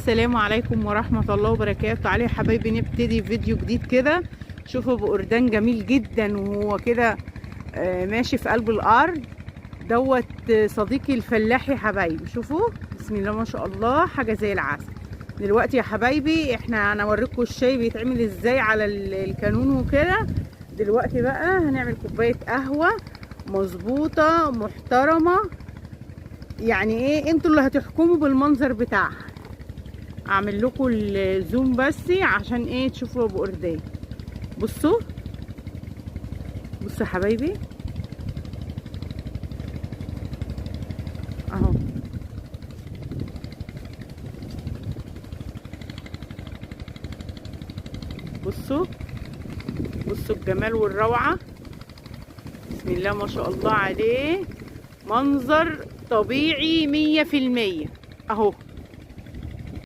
السلام عليكم ورحمة الله وبركاته. تعالوا يا حبايبي نبتدي فيديو جديد كده. شوفوا بقردان جميل جدا وهو كده ماشي في قلب الارض دوت. صديقي الفلاح يا حبايبي، شوفوا بسم الله ما شاء الله، حاجة زي العسل. دلوقتي يا حبايبي انا هوريكم الشاي بيتعمل ازاي على الكانون وكده. دلوقتي بقى هنعمل كوباية قهوة مظبوطة محترمة، يعني ايه انتوا اللي هتحكموا بالمنظر بتاعها. اعمل لكم الزوم بس عشان ايه تشوفوا ابو قردان. بصوا يا حبايبي اهو، بصوا الجمال والروعة، بسم الله ما شاء الله عليه. منظر طبيعي 100% اهو.